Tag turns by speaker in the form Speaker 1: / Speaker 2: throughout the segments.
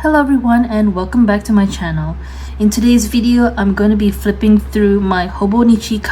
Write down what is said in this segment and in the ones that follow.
Speaker 1: Hello everyone and welcome back to my channel. In today's video, I'm going to be flipping through my Hobonichi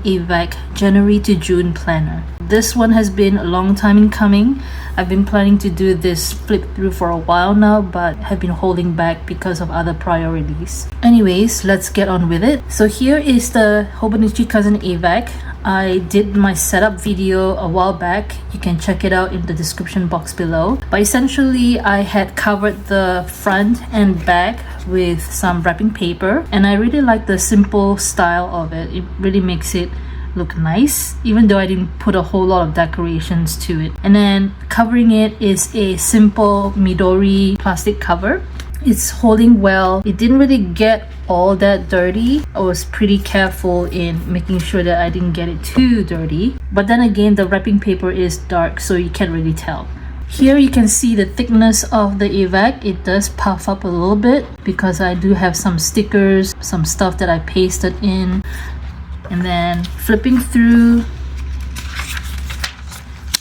Speaker 1: Avec January to June planner. This one has been a long time in coming. I've been planning to do this flip through for a while now, but have been holding back because of other priorities. Anyways, let's get on with it. So here is the Hobonichi Avec. I did my setup video a while back. You can check it out in the description box below. But essentially, I had covered the front and back with some wrapping paper, and I really like the simple style of it. It really makes it look nice, even though I didn't put a whole lot of decorations to it. And then covering it is a simple Midori plastic cover. It's holding well. It didn't really get all that dirty. I was pretty careful in making sure that I didn't get it too dirty. But then again, the wrapping paper is dark, so you can't really tell. Here you can see the thickness of the Avec. It does puff up a little bit because I do have some stickers, some stuff that I pasted in. And then flipping through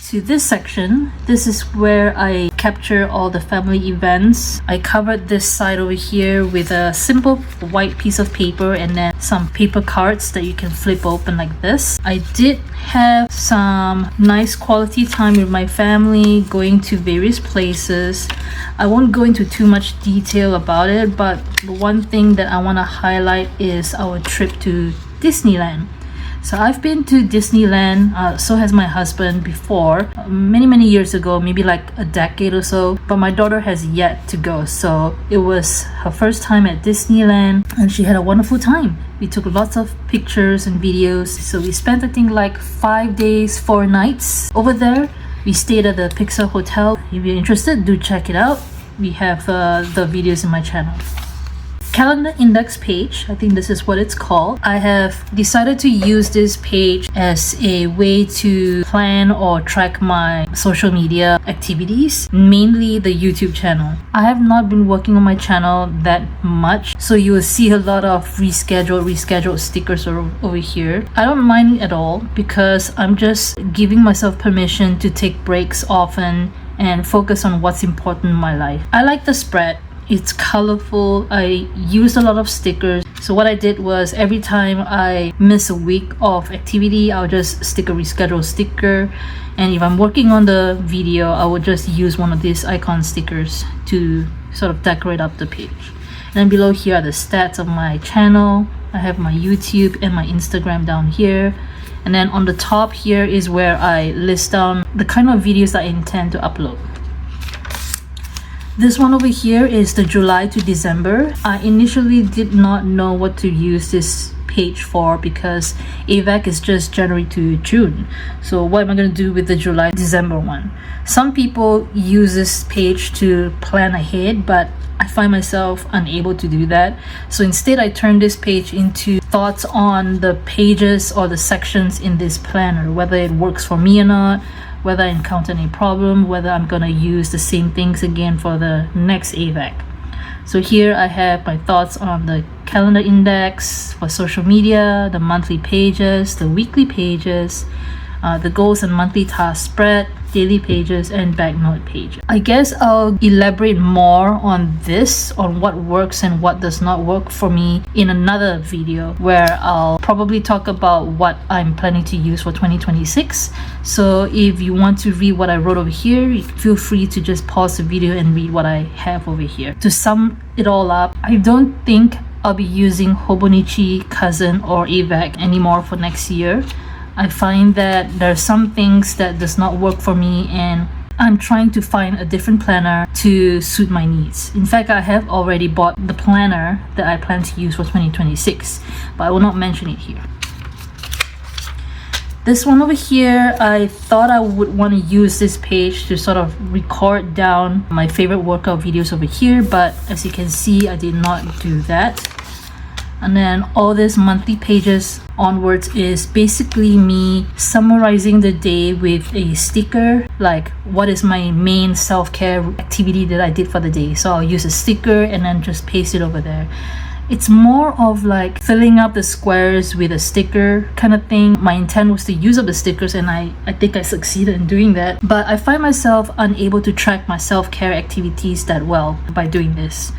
Speaker 1: to this section, this is where I capture all the family events. I covered this side over here with a simple white piece of paper and then some paper cards that you can flip open like this. I did have some nice quality time with my family, going to various places. I won't go into too much detail about it, but the one thing that I want to highlight is our trip to Disneyland. So I've been to Disneyland, so has my husband before, many years ago, maybe like a decade or so, but my daughter has yet to go. So it was her first time at Disneyland and she had a wonderful time. We took lots of pictures and videos. So we spent, I think, like 5 days, 4 nights over there. We stayed at the Pixar Hotel. If you're interested, do check it out. We have the videos in my channel. Calendar index page, I think this is what it's called. I have decided to use this page as a way to plan or track my social media activities, mainly the YouTube channel. I have not been working on my channel that much, so you will see a lot of rescheduled stickers over here. I don't mind at all because I'm just giving myself permission to take breaks often and focus on what's important in my life. I like the spread. It's colorful. I used a lot of stickers. So what I did was every time I miss a week of activity, I'll just stick a reschedule sticker. And if I'm working on the video, I will just use one of these icon stickers to sort of decorate up the page. And then below here are the stats of my channel. I have my YouTube and my Instagram down here. And then on the top here is where I list down the kind of videos that I intend to upload. This one over here is the July to December. I initially did not know what to use this page for because Avec is just January to June. So what am I going to do with the July December one? Some people use this page to plan ahead, but I find myself unable to do that. So instead I turn this page into thoughts on the pages or the sections in this planner, whether it works for me or not, whether I encounter any problem, whether I'm gonna use the same things again for the next Avec. So here I have my thoughts on the calendar index for social media, the monthly pages, the weekly pages, the goals and monthly task spread, daily pages, and backnote pages. I guess I'll elaborate more on this, on what works and what does not work for me in another video where I'll probably talk about what I'm planning to use for 2026. So if you want to read what I wrote over here, feel free to just pause the video and read what I have over here. To sum it all up, I don't think I'll be using Hobonichi or Avec anymore for next year. I find that there are some things that does not work for me and I'm trying to find a different planner to suit my needs. In fact, I have already bought the planner that I plan to use for 2026, but I will not mention it here. This one over here, I thought I would want to use this page to sort of record down my favorite workout videos over here, but as you can see, I did not do that. And then all these monthly pages onwards is basically me summarizing the day with a sticker, like what is my main self-care activity that I did for the day. So I'll use a sticker and then just paste it over there. It's more of like filling up the squares with a sticker kind of thing. My intent was to use up the stickers, and I think I succeeded in doing that. But I find myself unable to track my self-care activities that well by doing this.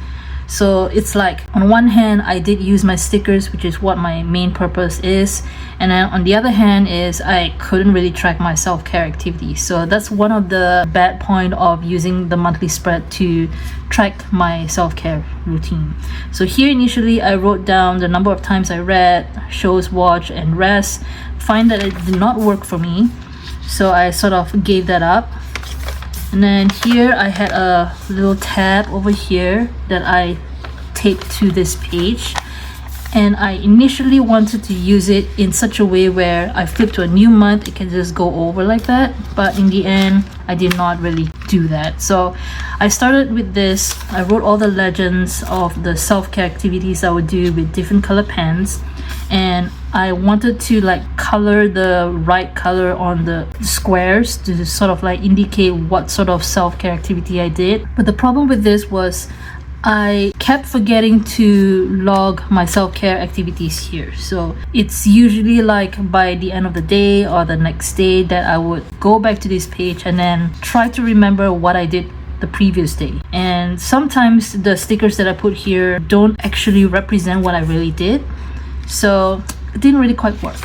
Speaker 1: So it's like, on one hand, I did use my stickers, which is what my main purpose is, and then on the other hand is I couldn't really track my self-care activities. So that's one of the bad point of using the monthly spread to track my self-care routine. So here initially I wrote down the number of times I read, shows watched, and rest. Find that it did not work for me, so I sort of gave that up. And then here I had a little tab over here that I taped to this page, and I initially wanted to use it in such a way where I flip to a new month, it can just go over like that, but in the end I did not really do that. So I started with this. I wrote all the legends of the self-care activities I would do with different color pens, and I wanted to like color the right color on the squares to sort of like indicate what sort of self-care activity I did. But the problem with this was I kept forgetting to log my self-care activities here. So it's usually like by the end of the day or the next day that I would go back to this page and then try to remember what I did the previous day. And sometimes the stickers that I put here don't actually represent what I really did, so it didn't really quite work.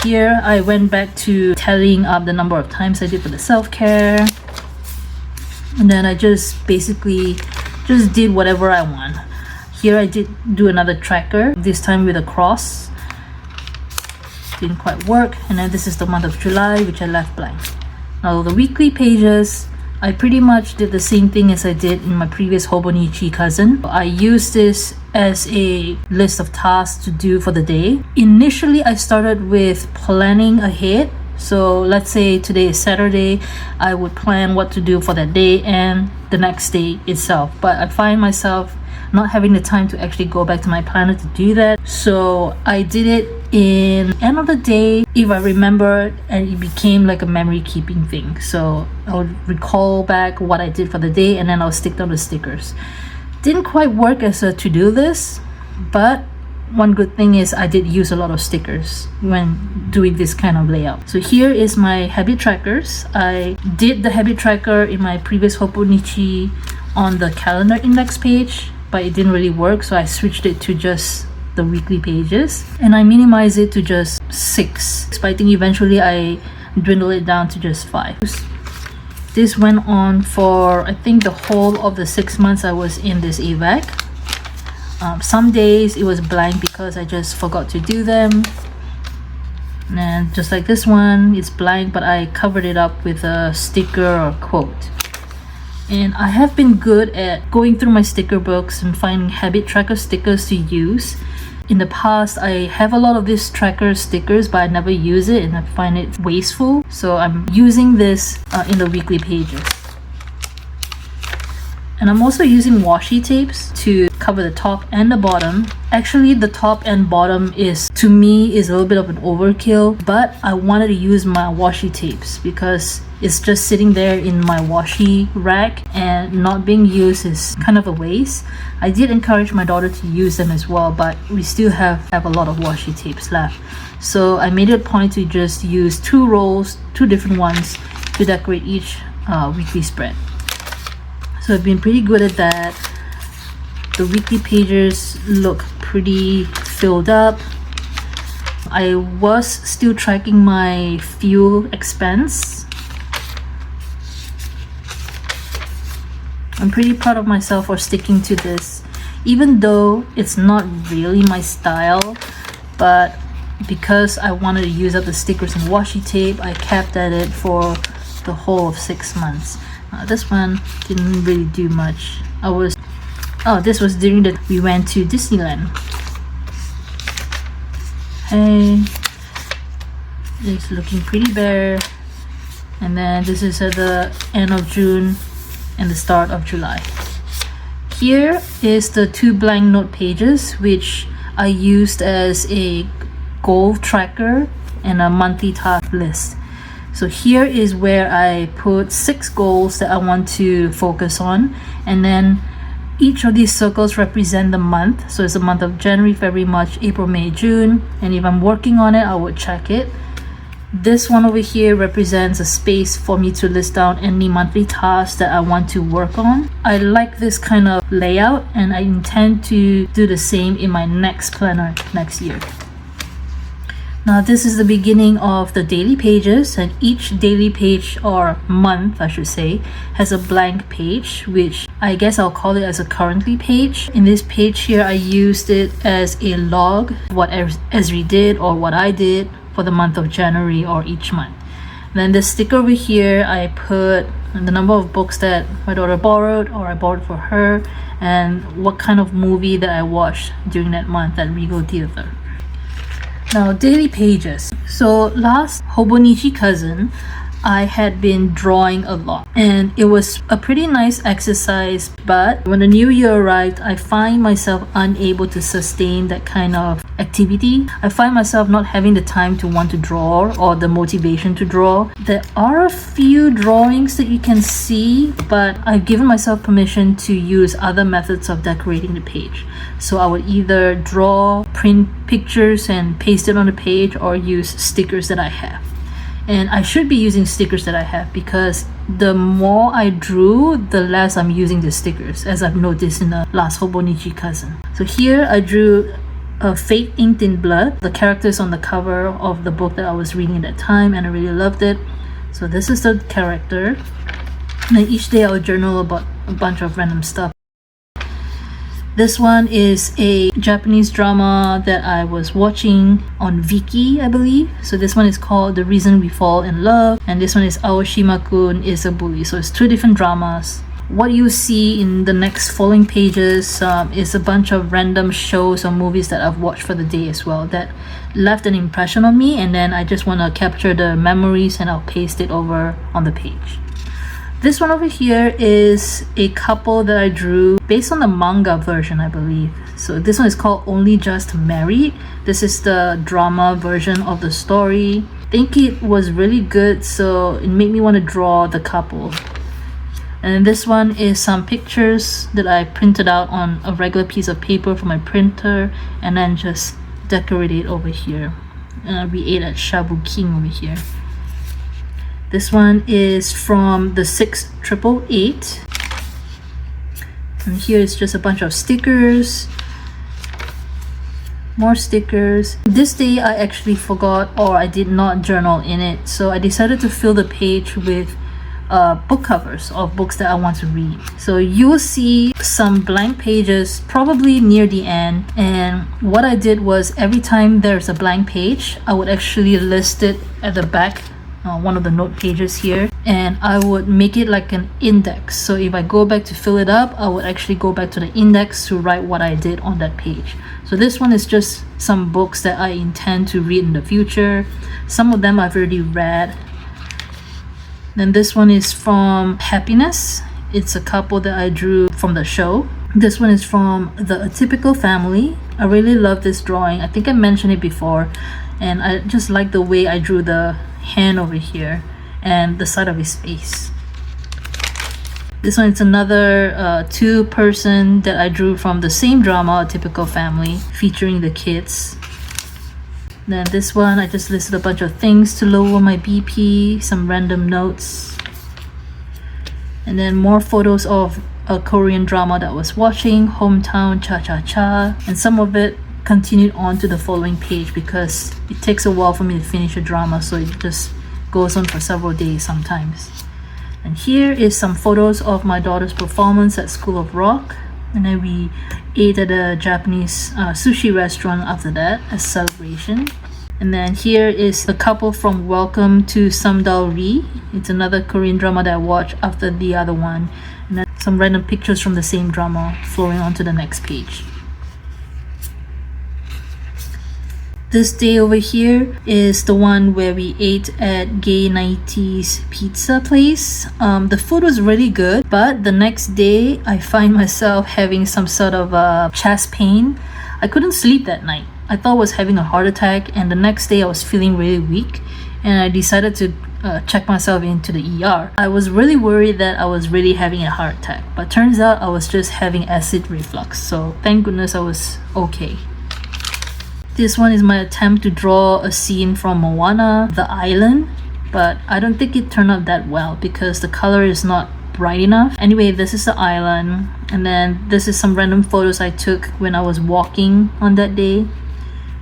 Speaker 1: Here I went back to tallying up the number of times I did for the self-care, and then I just basically just did whatever I want. Here I did do another tracker, this time with a cross. Didn't quite work. And then this is the month of July, which I left blank. Now the weekly pages, I pretty much did the same thing as I did in my previous Hobonichi cousin. I used this as a list of tasks to do for the day. Initially, I started with planning ahead. So let's say today is Saturday, I would plan what to do for that day and the next day itself. But I find myself not having the time to actually go back to my planner to do that. So I did it in end of the day if I remember, and it became like a memory keeping thing. So I would recall back what I did for the day, and then I'll stick down the stickers. Didn't quite work as a to-do list, but one good thing is I did use a lot of stickers when doing this kind of layout. So here is my habit trackers. I did the habit tracker in my previous Hobonichi on the calendar index page, but it didn't really work, so I switched it to just the weekly pages, and I minimized it to just 6. But I think eventually I dwindled it down to just 5. This went on for I think the whole of the 6 months I was in this AVAC. Some days it was blank because I just forgot to do them, and just like this one, it's blank, but I covered it up with a sticker or quote. And I have been good at going through my sticker books and finding habit tracker stickers to use. In the past, I have a lot of these tracker stickers, but I never use it and I find it wasteful. So I'm using this in the weekly pages. And I'm also using washi tapes to cover the top and the bottom. Actually, the top and bottom to me is a little bit of an overkill, but I wanted to use my washi tapes because it's just sitting there in my washi rack and not being used is kind of a waste. I did encourage my daughter to use them as well, but we still have a lot of washi tapes left. So I made it a point to just use 2 rolls, 2 different ones to decorate each weekly spread. So I've been pretty good at that. The weekly pages look pretty filled up. I was still tracking my fuel expense. I'm pretty proud of myself for sticking to this, even though it's not really my style, but because I wanted to use up the stickers and washi tape, I kept at it for the whole of 6 months. This one didn't really do much. This was during that we went to Disneyland. Hey, it's looking pretty bare. And then this is at the end of June and the start of July. Here is the 2 blank note pages, which I used as a goal tracker and a monthly task list. So here is where I put 6 goals that I want to focus on, and then Each of these circles represent the month. So it's the month of January, February, March, April, May, June. And if I'm working on it, I would check it. This one over here represents a space for me to list down any monthly tasks that I want to work on. I like this kind of layout, and I intend to do the same in my next planner next year. Now this is the beginning of the daily pages, and each daily page, or month I should say, has a blank page, which I guess I'll call it as a currently page. In this page here, I used it as a log, what Esri did or what I did for the month of January or each month. Then the sticker over here, I put the number of books that my daughter borrowed or I borrowed for her, and what kind of movie that I watched during that month at Regal Theatre. Now, daily pages. So last Hobonichi Cousin, I had been drawing a lot, and it was a pretty nice exercise, but when the new year arrived, I find myself unable to sustain that kind of activity. I find myself not having the time to want to draw or the motivation to draw. There are a few drawings that you can see, but I've given myself permission to use other methods of decorating the page. So I would either draw, print pictures and paste it on the page, or use stickers that I have. And I should be using stickers that I have, because the more I drew, the less I'm using the stickers, as I've noticed in the last Hobonichi Cousin. So here I drew a fake inked in blood, the characters on the cover of the book that I was reading at that time, and I really loved it. So this is the character. And then each day I would journal about a bunch of random stuff. This one is a Japanese drama that I was watching on Viki, I believe. So this one is called The Reason We Fall in Love, and this one is Aoshima-kun is a Bully. So it's two different dramas. What you see in the next following pages is a bunch of random shows or movies that I've watched for the day as well that left an impression on me, and then I just want to capture the memories and I'll paste it over on the page. This one over here is a couple that I drew based on the manga version, I believe. So this one is called Only Just Married. This is the drama version of the story. I think it was really good, so it made me want to draw the couple. And this one is some pictures that I printed out on a regular piece of paper from my printer, and then just decorated over here. We ate at Shabu King over here. This one is from the 6888. And here is just a bunch of stickers. More stickers. This day I actually forgot, or I did not journal in it. So I decided to fill the page with book covers of books that I want to read. So you will see some blank pages probably near the end, and what I did was every time there's a blank page, I would actually list it at the back, one of the note pages here, and I would make it like an index. So if I go back to fill it up, I would actually go back to the index to write what I did on that page. So this one is just some books that I intend to read in the future. Some of them I've already read. Then this one is from Happiness. It's a couple that I drew from the show. This one is from The Atypical Family. I really love this drawing. I think I mentioned it before, and I just like the way I drew the hand over here and the side of his face. This one is another two-person that I drew from the same drama, A Typical Family, featuring the kids. Then this one, I just listed a bunch of things to lower my BP, some random notes, and then more photos of a Korean drama that I was watching, Hometown Cha-Cha-Cha, and some of it continued on to the following page because it takes a while for me to finish a drama, so it just goes on for several days sometimes. And here is some photos of my daughter's performance at School of Rock, and then we ate at a Japanese sushi restaurant after that, a celebration. And then here is the couple from Welcome to Samdalri. It's another Korean drama that I watched after the other one. And then some random pictures from the same drama flowing onto the next page. This day over here is the one where we ate at Gay 90s pizza place. The food was really good, but the next day I find myself having some sort of chest pain. I couldn't sleep that night. I thought I was having a heart attack, and the next day I was feeling really weak. and I decided to check myself into the ER. I was really worried that I was really having a heart attack, but turns out I was just having acid reflux, so thank goodness I was okay. This one is my attempt to draw a scene from Moana, the island, but I don't think it turned out that well because the color is not bright enough. Anyway, this is the island, and then this is some random photos I took when I was walking on that day.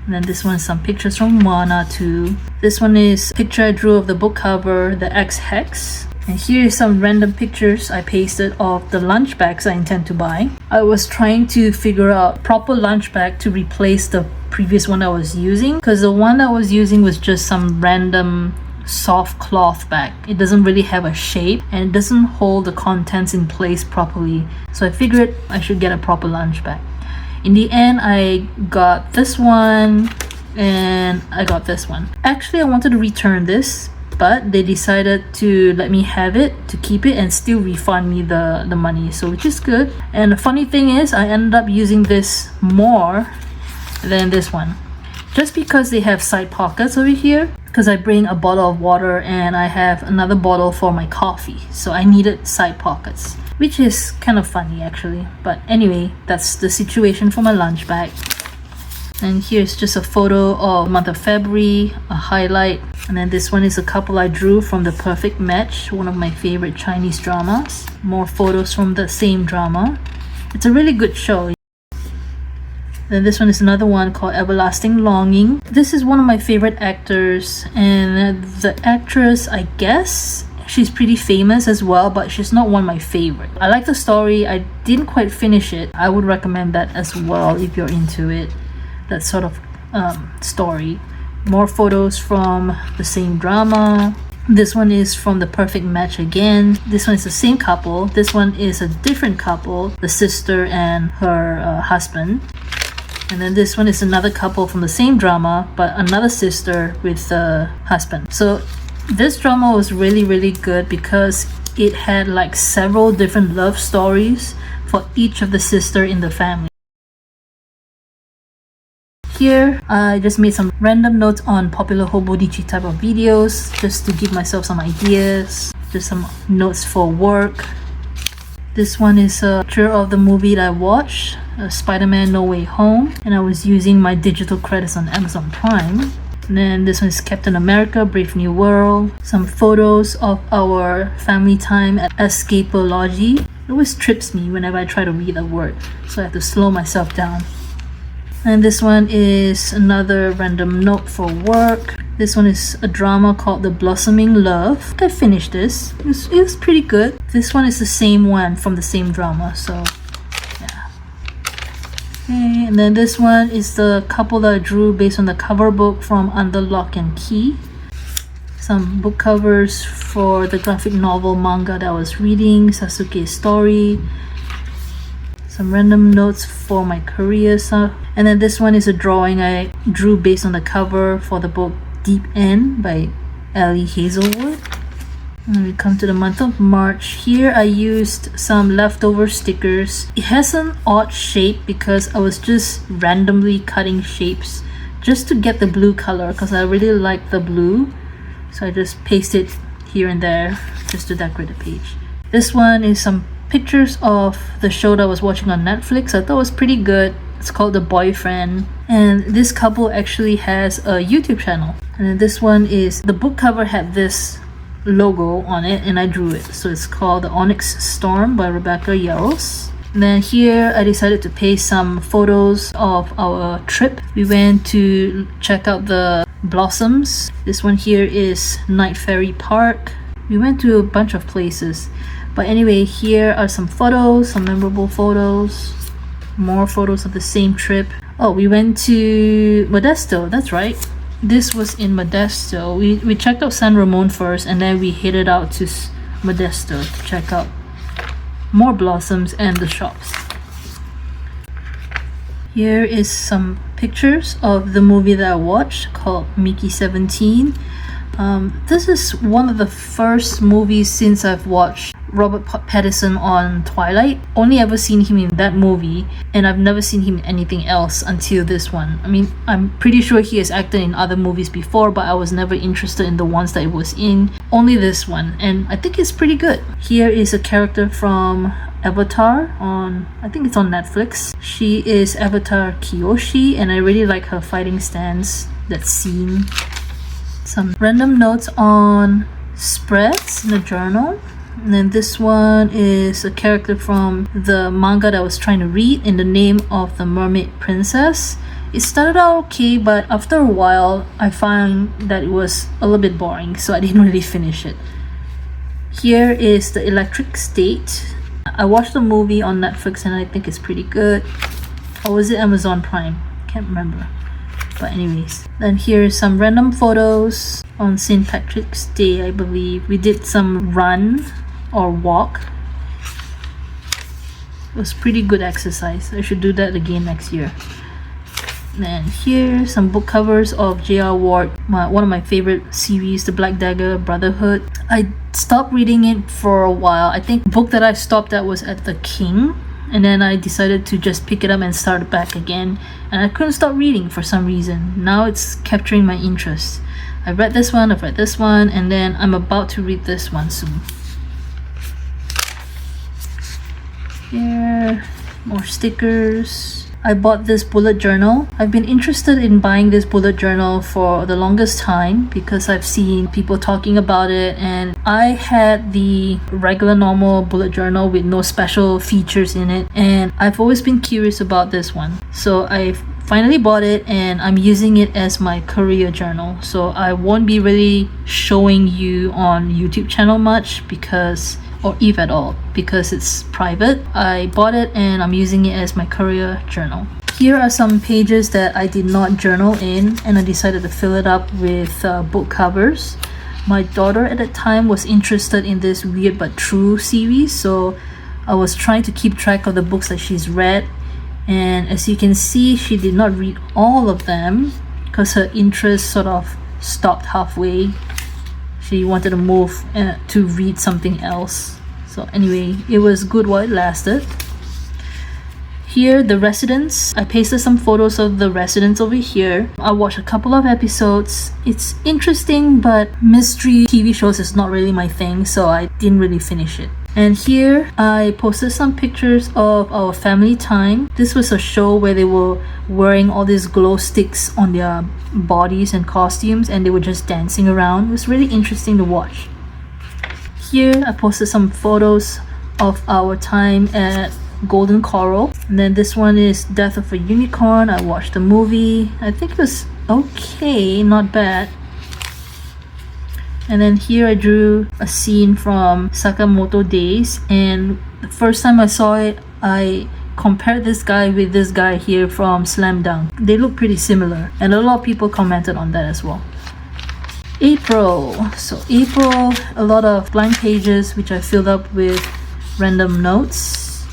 Speaker 1: And then this one is some pictures from Moana too. This one is a picture I drew of the book cover, the X-Hex. And here is some random pictures I pasted of the lunch bags I intend to buy. I was trying to figure out proper lunch bag to replace the previous one I was using, because the one I was using was just some random soft cloth bag. It doesn't really have a shape and it doesn't hold the contents in place properly. So I figured I should get a proper lunch bag. In the end, I got this one and I got this one. Actually, I wanted to return this, but they decided to let me have it, to keep it, and still refund me the money, so which is good. And the funny thing is, I ended up using this more than this one, just because they have side pockets over here, because I bring a bottle of water and I have another bottle for my coffee, so I needed side pockets, which is kind of funny actually. But anyway, that's the situation for my lunch bag. And here's just a photo of the month of February, a highlight. And then this one is a couple I drew from The Perfect Match, one of my favorite Chinese dramas. More photos from the same drama. It's a really good show. Then this one is another one called Everlasting Longing. This is one of my favorite actors, and the actress, I guess, she's pretty famous as well, but she's not one of my favorite. I like the story. I didn't quite finish it. I would recommend that as well if you're into it. That sort of story. More photos from the same drama. This one is from The Perfect Match again. This one is the same couple. This one is a different couple, the sister and her husband. And then this one is another couple from the same drama, but another sister with the husband. So this drama was really, really good because it had like several different love stories for each of the sister in the family. Here, I just made some random notes on popular Hobonichi type of videos just to give myself some ideas, just some notes for work. This one is a picture of the movie that I watched, Spider-Man No Way Home, and I was using my digital credits on Amazon Prime. And then this one is Captain America, Brave New World. Some photos of our family time at Escapology. It always trips me whenever I try to read a word, so I have to slow myself down. And this one is another random note for work. This one is a drama called The Blossoming Love. I finished this. It was pretty good. This one is the same one from the same drama, so yeah. Okay, and then this one is the couple that I drew based on the cover book from Under Lock and Key. Some book covers for the graphic novel manga that I was reading, Sasuke's Story. Some random notes for my career stuff. And then this one is a drawing I drew based on the cover for the book Deep End by Ellie Hazelwood. And we come to the month of March. Here I used some leftover stickers. It has an odd shape because I was just randomly cutting shapes just to get the blue color because I really like the blue. So I just pasted here and there just to decorate the page. This one is some pictures of the show that I was watching on Netflix. I thought it was pretty good. It's called The Boyfriend, and this couple actually has a YouTube channel. And then this one is, the book cover had this logo on it and I drew it, so it's called The Onyx Storm by Rebecca Yarros. And then here I decided to paste some photos of our trip. We went to check out the blossoms. This one here is Night Ferry Park. We went to a bunch of places. But anyway, here are some photos, some memorable photos. More photos of the same trip. Oh, we went to Modesto, that's right. This was in Modesto. We checked out San Ramon first and then we headed out to Modesto to check out more blossoms and the shops. Here is some pictures of the movie that I watched called Mickey 17. This is one of the first movies since I've watched Robert Pattinson on Twilight. Only ever seen him in that movie, and I've never seen him in anything else until this one. I mean, I'm pretty sure he has acted in other movies before, but I was never interested in the ones that he was in. Only this one, and I think it's pretty good. Here is a character from Avatar on, I think it's on Netflix. She is Avatar Kyoshi, and I really like her fighting stance, that scene. Some random notes on spreads in the journal. And then this one is a character from the manga that I was trying to read, In the Name of the Mermaid Princess. It started out okay, but after a while I found that it was a little bit boring, so I didn't really finish it. Here is The Electric State. I watched the movie on Netflix and I think it's pretty good. Or was it Amazon Prime? Can't remember. But anyways, then here's some random photos on St. Patrick's Day, I believe. We did some run or walk. It was pretty good exercise. I should do that again next year. And here, some book covers of J.R. Ward, one of my favorite series, The Black Dagger Brotherhood. I stopped reading it for a while. I think the book that I stopped at was at The King, and then I decided to just pick it up and start it back again, and I couldn't stop reading for some reason. Now it's capturing my interest. I've read this one, and then I'm about to read this one soon. Here, more stickers. I bought this bullet journal. I've been interested in buying this bullet journal for the longest time because I've seen people talking about it, and I had the regular normal bullet journal with no special features in it, and I've always been curious about this one. So I finally bought it and I'm using it as my career journal. So I won't be really showing you on YouTube channel much because, or if at all, because it's private. I bought it and I'm using it as my career journal. Here are some pages that I did not journal in, and I decided to fill it up with book covers. My daughter at the time was interested in this Weird But True series, so I was trying to keep track of the books that she's read, and as you can see, she did not read all of them because her interest sort of stopped halfway. She wanted to move to read something else. So anyway, it was good while it lasted. Here, The Residents. I pasted some photos of The Residents over here. I watched a couple of episodes. It's interesting, but mystery TV shows is not really my thing, so I didn't really finish it. And here, I posted some pictures of our family time. This was a show where they were wearing all these glow sticks on their bodies and costumes, and they were just dancing around. It was really interesting to watch. Here, I posted some photos of our time at Golden Coral. And then this one is Death of a Unicorn. I watched the movie. I think it was okay, not bad. And then here I drew a scene from Sakamoto Days, and the first time I saw it, I compared this guy with this guy here from Slam Dunk. They look pretty similar, and a lot of people commented on that as well. April. So April, a lot of blank pages which I filled up with random notes.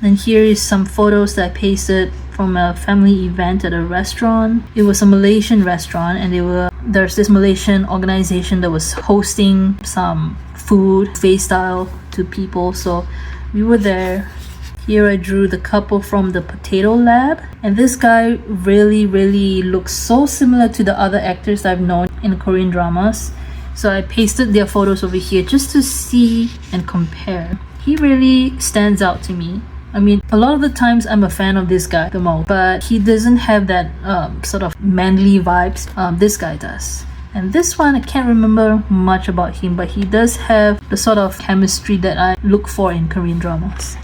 Speaker 1: And here is some photos that I pasted from a family event at a restaurant. It was a Malaysian restaurant, and there's this Malaysian organization that was hosting some food, face style to people, so we were there. Here I drew the couple from the Potato Lab, and this guy really looks so similar to the other actors I've known in Korean dramas, so I pasted their photos over here just to see and compare. He really stands out to me. I mean, a lot of the times I'm a fan of this guy the most, but he doesn't have that sort of manly vibes. This guy does. And this one, I can't remember much about him, but he does have the sort of chemistry that I look for in Korean dramas.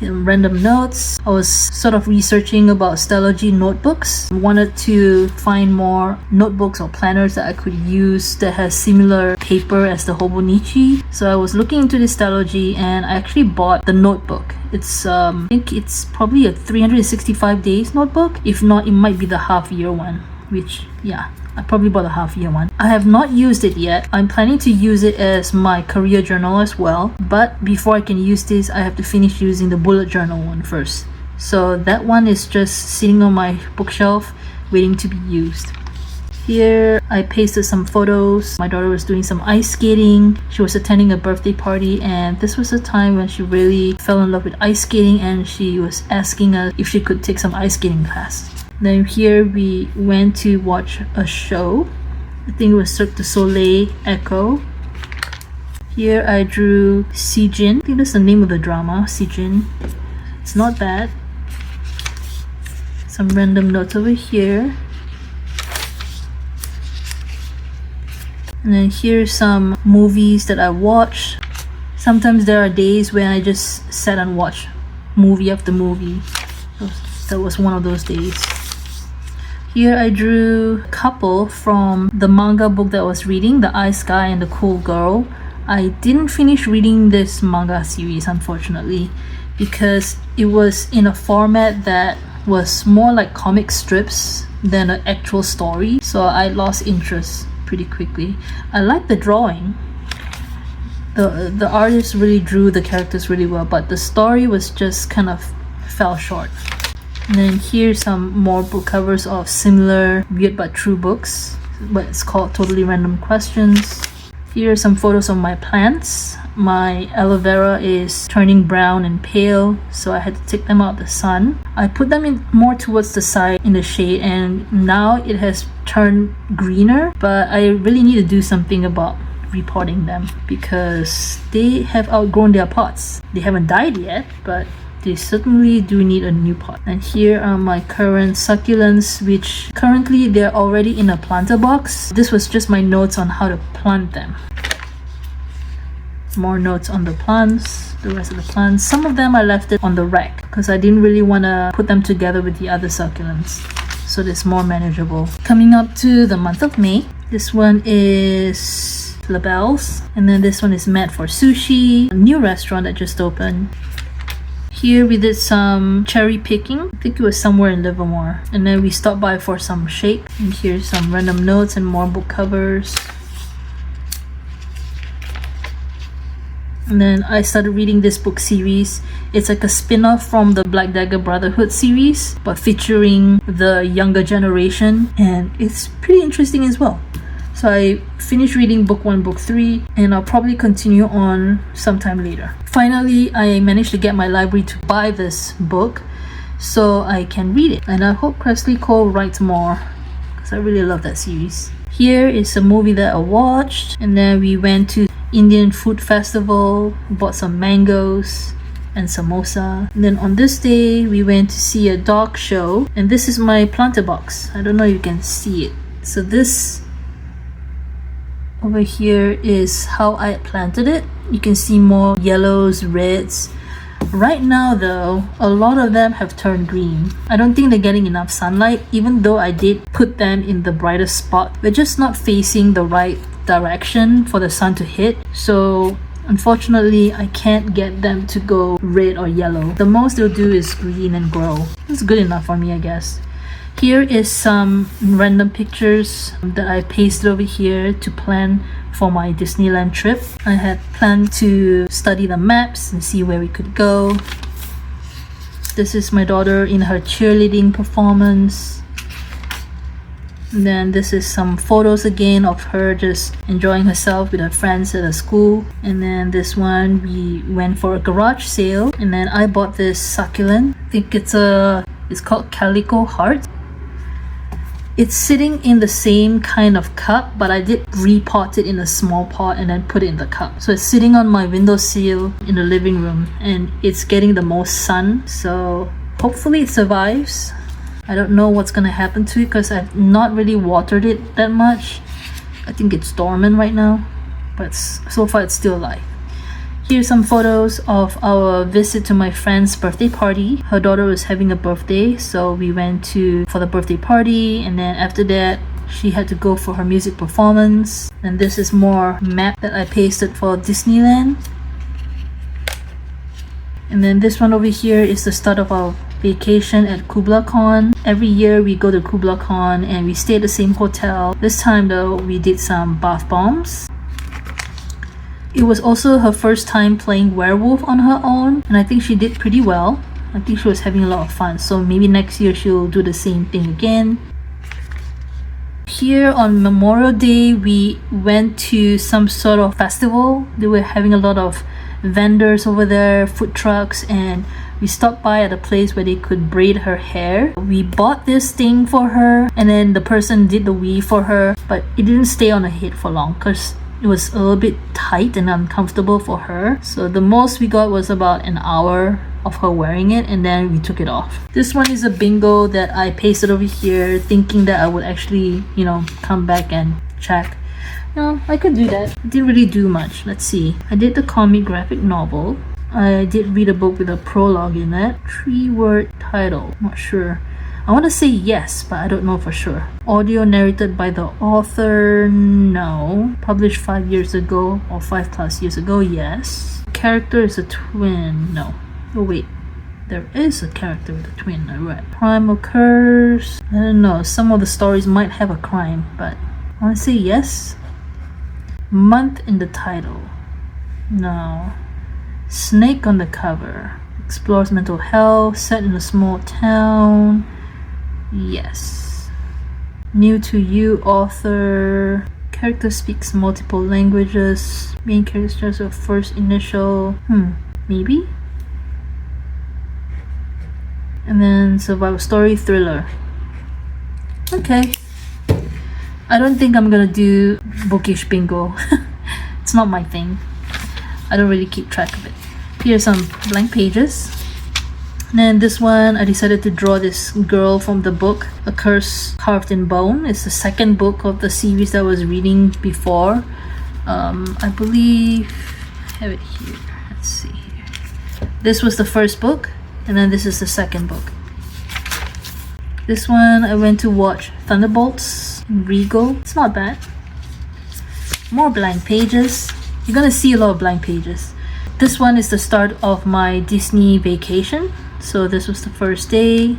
Speaker 1: Random notes. I was sort of researching about Stellogy notebooks. I wanted to find more notebooks or planners that I could use that has similar paper as the Hobonichi. So I was looking into this Stellogy, and I actually bought the notebook. It's I think it's probably a 365 days notebook. If not, it might be the half-year one, which yeah, I probably bought a half-year one. I have not used it yet. I'm planning to use it as my career journal as well, but before I can use this, I have to finish using the bullet journal one first. So that one is just sitting on my bookshelf waiting to be used. Here I pasted some photos. My daughter was doing some ice skating. She was attending a birthday party, and this was a time when she really fell in love with ice skating, and she was asking us if she could take some ice skating class. Then here we went to watch a show. I think it was Cirque du Soleil Echo. Here I drew Sijin. I think that's the name of the drama, Sijin. It's not bad. Some random notes over here. And then here's some movies that I watched. Sometimes there are days when I just sat and watched movie after movie. That was one of those days. Here I drew a couple from the manga book that I was reading, The Ice Guy and the Cool Girl. I didn't finish reading this manga series, unfortunately, because it was in a format that was more like comic strips than an actual story, so I lost interest pretty quickly. I like the drawing. The artist really drew the characters really well, but the story was just kind of fell short. And then here's some more book covers of similar weird but true books, but it's called Totally Random Questions. Here are some photos of my plants. My aloe vera is turning brown and pale, so I had to take them out of the sun. I put them in more towards the side in the shade, and now it has turned greener, but I really need to do something about repotting them because they have outgrown their pots. They haven't died yet, but they certainly do need a new pot. And here are my current succulents, which currently they're already in a planter box. This was just my notes on how to plant them. More notes on the plants, the rest of the plants. Some of them I left it on the rack because I didn't really want to put them together with the other succulents, so it's more manageable. Coming up to the month of May, this one is Labelle's, and then this one is Mad for Sushi, a new restaurant that just opened. Here we did some cherry picking. I think it was somewhere in Livermore, and then we stopped by for some shake. And here's some random notes and more book covers. And then I started reading this book series. It's like a spin-off from the Black Dagger Brotherhood series, but featuring the younger generation, and it's pretty interesting as well. So I finished reading book 1, book 3, and I'll probably continue on sometime later. Finally, I managed to get my library to buy this book so I can read it, and I hope Cressley Cole writes more because I really love that series. Here is a movie that I watched, and then we went to Indian food festival, bought some mangoes and samosa. And then on this day we went to see a dog show, and this is my planter box. I don't know if you can see it. So this over here is how I planted it. You can see more yellows, reds. Right now though, a lot of them have turned green. I don't think they're getting enough sunlight, even though I did put them in the brightest spot. They're just not facing the right direction for the sun to hit, so unfortunately I can't get them to go red or yellow. The most they'll do is green and grow. It's good enough for me, I guess. Here is some random pictures that I pasted over here to plan for my Disneyland trip. I had planned to study the maps and see where we could go. This is my daughter in her cheerleading performance. And then this is some photos again of her just enjoying herself with her friends at the school. And then this one, we went for a garage sale, and then I bought this succulent. I think it's called Calico Heart. It's sitting in the same kind of cup, but I did repot it in a small pot and then put it in the cup. So it's sitting on my windowsill in the living room, and it's getting the most sun, so hopefully it survives. I don't know what's gonna happen to it because I've not really watered it that much. I think it's dormant right now, but so far it's still alive. Here's some photos of our visit to my friend's birthday party. Her daughter was having a birthday, so we went for the birthday party, and then after that she had to go for her music performance. And this is more map that I pasted for Disneyland. And then this one over here is the start of our vacation at Kubla Khan. Every year we go to Kubla Khan and we stay at the same hotel. This time though, we did some bath bombs. It was also her first time playing werewolf on her own, and I think she did pretty well. I think she was having a lot of fun, so maybe next year she'll do the same thing again. Here on Memorial Day, we went to some sort of festival. They were having a lot of vendors over there, food trucks, and we stopped by at a place where they could braid her hair. We bought this thing for her, and then the person did the weave for her, but it didn't stay on her head for long because it was a little bit tight and uncomfortable for her. So the most we got was about an hour of her wearing it, and then we took it off. This one is a bingo that I pasted over here thinking that I would actually, come back and check. I could do that. I didn't really do much. Let's see. I did the comic graphic novel. I did read a book with a prologue in it. 3-word title. Not sure. I want to say yes, but I don't know for sure. Audio narrated by the author? No. Published 5 years ago or 5+ years ago? Yes. Character is a twin? No. Oh wait. There is a character with a twin. I read. Crime occurs? I don't know. Some of the stories might have a crime, but I want to say yes. Month in the title? No. Snake on the cover. Explores mental health. Set in a small town. Yes. New to you author. Character speaks multiple languages. Main characters are first initial. Maybe? And then survival story thriller. Okay. I don't think I'm gonna do bookish bingo. It's not my thing. I don't really keep track of it. Here's some blank pages. And then this one, I decided to draw this girl from the book A Curse Carved in Bone. It's the second book of the series that I was reading before. I believe I have it here. Let's see here. This was the first book, and then this is the second book. This one, I went to watch Thunderbolts in Regal. It's not bad. More blank pages. You're gonna see a lot of blank pages. This one is the start of my Disney vacation. So this was the first day.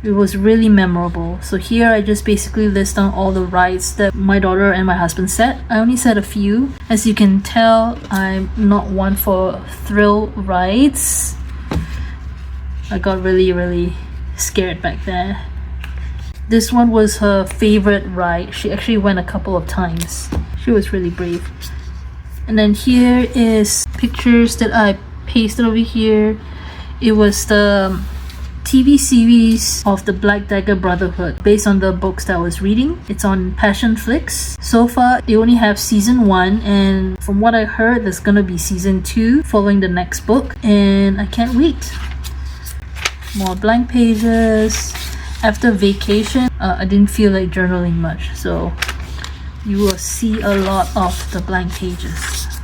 Speaker 1: It was really memorable. So here I just basically list down all the rides that my daughter and my husband set. I only set a few. As you can tell, I'm not one for thrill rides. I got really scared back there. This one was her favorite ride. She actually went a couple of times. She was really brave. And then here is pictures that I pasted over here. It was the TV series of the Black Dagger Brotherhood based on the books that I was reading. It's on Passion Flix. So far, they only have season 1, and from what I heard, there's gonna be season 2 following the next book, and I can't wait. More blank pages. After vacation, I didn't feel like journaling much, so you will see a lot of the blank pages.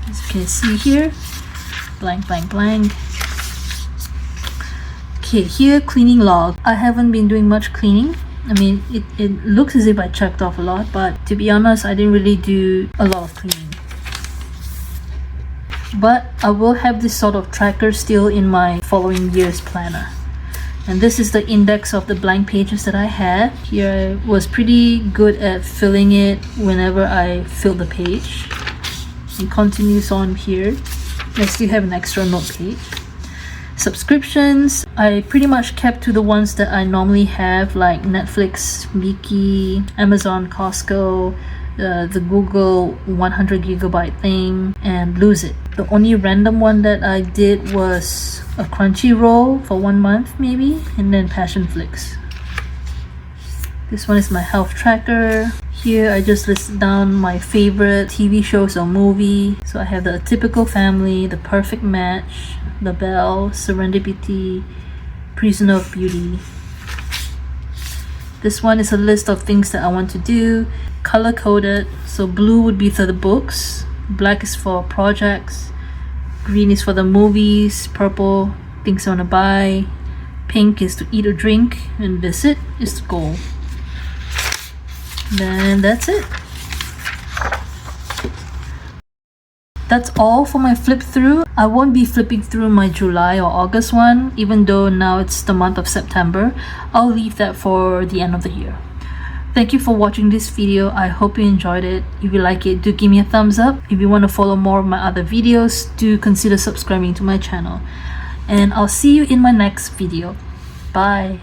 Speaker 1: As you can see here, blank. Okay, here, cleaning log. I haven't been doing much cleaning. I mean, it looks as if I checked off a lot, but to be honest, I didn't really do a lot of cleaning. But I will have this sort of tracker still in my following year's planner. And this is the index of the blank pages that I had. Here I was pretty good at filling it whenever I filled the page. It continues on here. I still have an extra note page. Subscriptions, I pretty much kept to the ones that I normally have, like Netflix, Viki, Amazon, Costco, the Google 100 gigabyte thing, and Lose It. The only random one that I did was a Crunchyroll for 1 month maybe, and then Passion Flix. This one is my health tracker. Here I just listed down my favorite TV shows or movie. So I have The Typical Family, The Perfect Match, The Bell, Serendipity, Prisoner of Beauty. This one is a list of things that I want to do, color coded. So blue would be for the books, black is for projects, green is for the movies, purple things I want to buy, pink is to eat or drink, and visit is the goal. Then that's it. That's all for my flip through. I won't be flipping through my July or August one, even though now it's the month of September. I'll leave that for the end of the year. Thank you for watching this video. I hope you enjoyed it. If you like it, do give me a thumbs up. If you want to follow more of my other videos, do consider subscribing to my channel. And I'll see you in my next video. Bye.